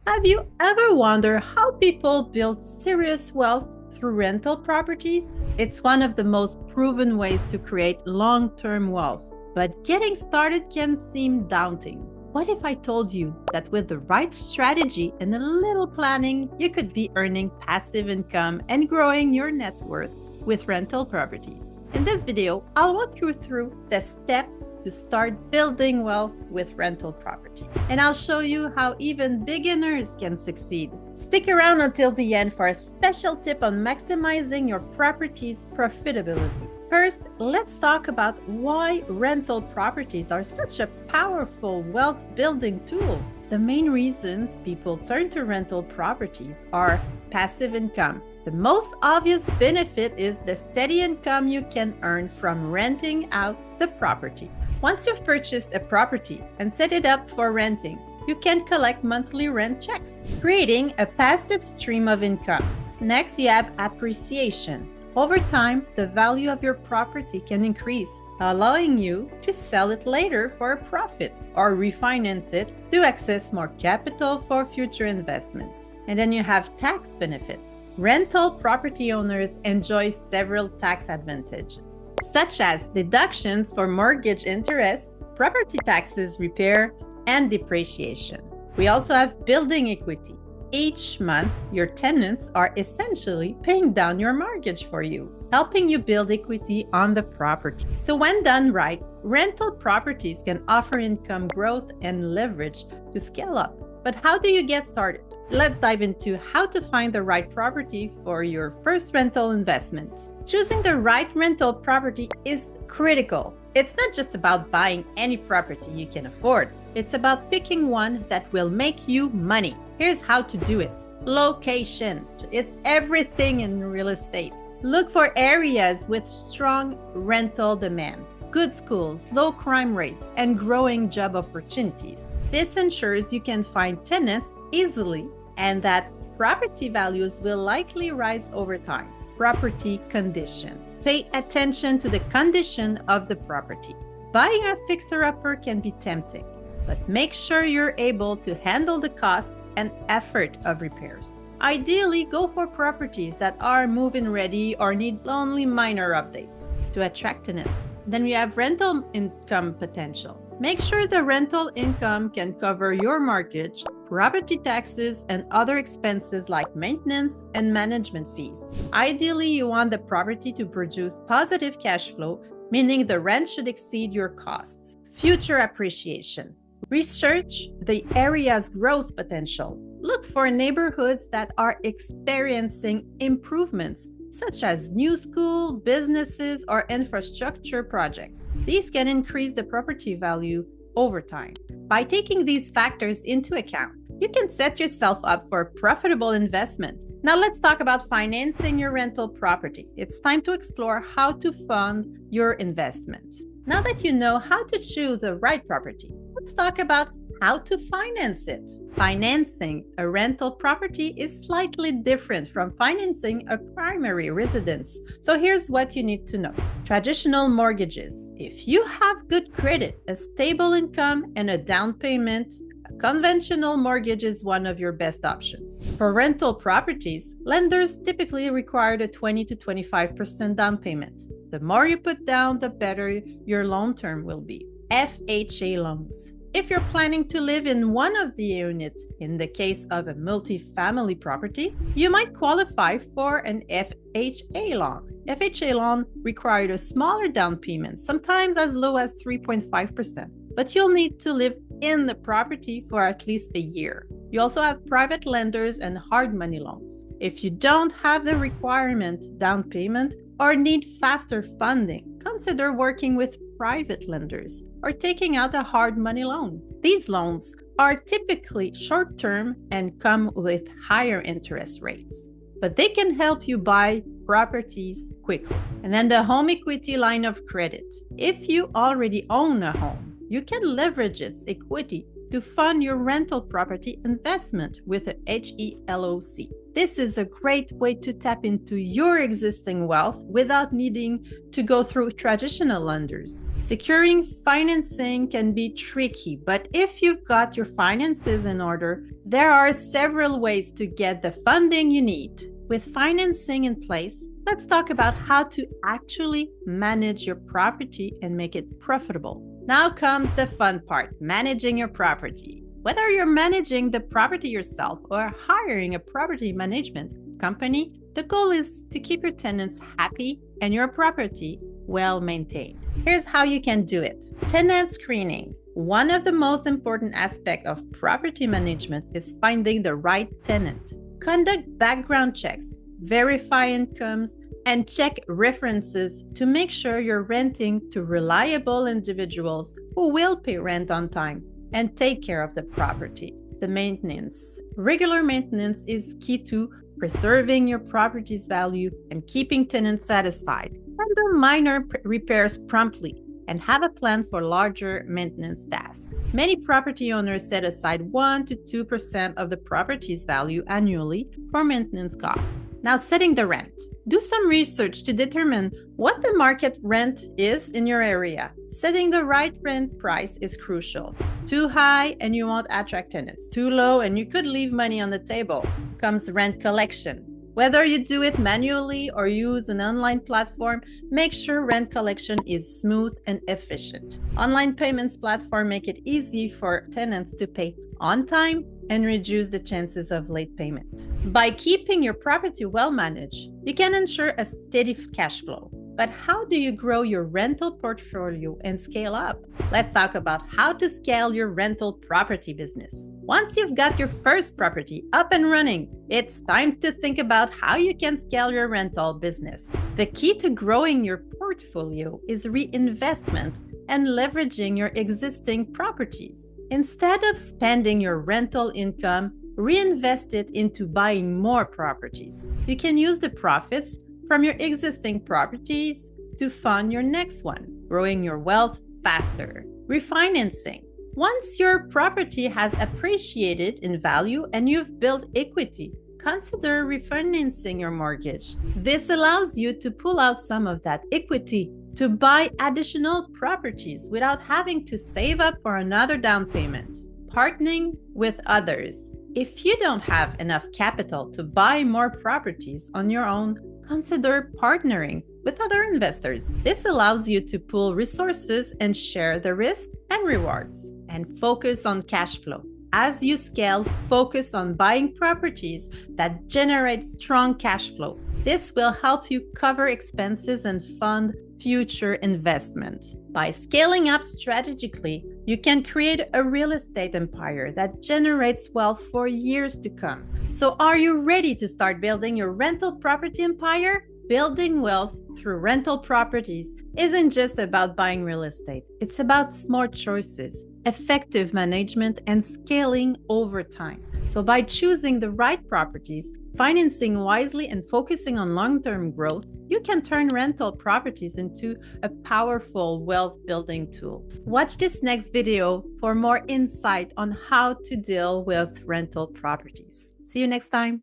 Have you ever wondered how people build serious wealth through rental properties? It's one of the most proven ways to create long-term wealth, but getting started can seem daunting. What if I told you that with the right strategy and a little planning, you could be earning passive income and growing your net worth with rental properties? In this video, I'll walk you through the steps to start building wealth with rental properties. And I'll show you how even beginners can succeed. Stick around until the end for a special tip on maximizing your property's profitability. First, let's talk about why rental properties are such a powerful wealth building tool. The main reasons people turn to rental properties are passive income. The most obvious benefit is the steady income you can earn from renting out the property. Once you've purchased a property and set it up for renting, you can collect monthly rent checks, creating a passive stream of income. Next, you have appreciation. Over time, the value of your property can increase, allowing you to sell it later for a profit or refinance it to access more capital for future investments. And then you have tax benefits. Rental property owners enjoy several tax advantages, such as deductions for mortgage interest, property taxes, repairs, and depreciation. We also have building equity. Each month, your tenants are essentially paying down your mortgage for you, helping you build equity on the property. So when done right, rental properties can offer income growth and leverage to scale up. But how do you get started? Let's dive into how to find the right property for your first rental investment. Choosing the right rental property is critical. It's not just about buying any property you can afford. It's about picking one that will make you money. Here's how to do it. Location. It's everything in real estate. Look for areas with strong rental demand, good schools, low crime rates, and growing job opportunities. This ensures you can find tenants easily and that property values will likely rise over time. Property condition. Pay attention to the condition of the property. Buying a fixer-upper can be tempting, but make sure you're able to handle the cost and effort of repairs. Ideally, go for properties that are move-in ready or need only minor updates to attract tenants. Then we have rental income potential. Make sure the rental income can cover your mortgage, property taxes, and other expenses like maintenance and management fees. Ideally, you want the property to produce positive cash flow, meaning the rent should exceed your costs. Future appreciation. Research the area's growth potential. Look for neighborhoods that are experiencing improvements, such as new school, businesses, or infrastructure projects. These can increase the property value over time. By taking these factors into account, you can set yourself up for a profitable investment. Now let's talk about financing your rental property. It's time to explore how to fund your investment. Now that you know how to choose the right property, let's talk about how to finance it. Financing a rental property is slightly different from financing a primary residence. So here's what you need to know. Traditional mortgages. If you have good credit, a stable income, and a down payment, a conventional mortgage is one of your best options. For rental properties, lenders typically require a 20 to 25% down payment. The more you put down, the better your loan term will be. FHA loans. If you're planning to live in one of the units, in the case of a multi-family property, you might qualify for an FHA loan. FHA loan required a smaller down payment, sometimes as low as 3.5%, but you'll need to live in the property for at least a year. You also have private lenders and hard money loans. If you don't have the requirement down payment or need faster funding, consider working with private lenders or taking out a hard money loan. These loans are typically short-term and come with higher interest rates, but they can help you buy properties quickly. And then the home equity line of credit. If you already own a home, you can leverage its equity to fund your rental property investment with a HELOC. This is a great way to tap into your existing wealth without needing to go through traditional lenders. Securing financing can be tricky, but if you've got your finances in order, there are several ways to get the funding you need. With financing in place, let's talk about how to actually manage your property and make it profitable. Now comes the fun part, managing your property. Whether you're managing the property yourself or hiring a property management company, the goal is to keep your tenants happy and your property well maintained. Here's how you can do it. Tenant screening. One of the most important aspects of property management is finding the right tenant. Conduct background checks, verify incomes, and check references to make sure you're renting to reliable individuals who will pay rent on time and take care of the property. The maintenance. Regular maintenance is key to preserving your property's value and keeping tenants satisfied. Handle minor repairs promptly and have a plan for larger maintenance tasks. Many property owners set aside 1 to 2% of the property's value annually for maintenance costs. Now, setting the rent. Do some research to determine what the market rent is in your area. Setting the right rent price is crucial. Too high and you won't attract tenants. Too low and you could leave money on the table. Comes rent collection. Whether you do it manually or use an online platform, make sure rent collection is smooth and efficient. Online payments platform make it easy for tenants to pay on time and reduce the chances of late payment. By keeping your property well managed, you can ensure a steady cash flow. But how do you grow your rental portfolio and scale up? Let's talk about how to scale your rental property business. Once you've got your first property up and running, it's time to think about how you can scale your rental business. The key to growing your portfolio is reinvestment and leveraging your existing properties. Instead of spending your rental income, reinvest it into buying more properties. You can use the profits from your existing properties to fund your next one, growing your wealth faster. Refinancing. Once your property has appreciated in value and you've built equity, consider refinancing your mortgage. This allows you to pull out some of that equity to buy additional properties without having to save up for another down payment. Partnering with others. If you don't have enough capital to buy more properties on your own, consider partnering with other investors. This allows you to pool resources and share the risk and rewards, and focus on cash flow. As you scale, focus on buying properties that generate strong cash flow. This will help you cover expenses and fund future investment. By scaling up strategically, you can create a real estate empire that generates wealth for years to come. So are you ready to start building your rental property empire? Building wealth through rental properties isn't just about buying real estate. It's about smart choices, effective management, and scaling over time. So by choosing the right properties, financing wisely, and focusing on long-term growth, you can turn rental properties into a powerful wealth building tool. Watch this next video for more insight on how to deal with rental properties. See you next time.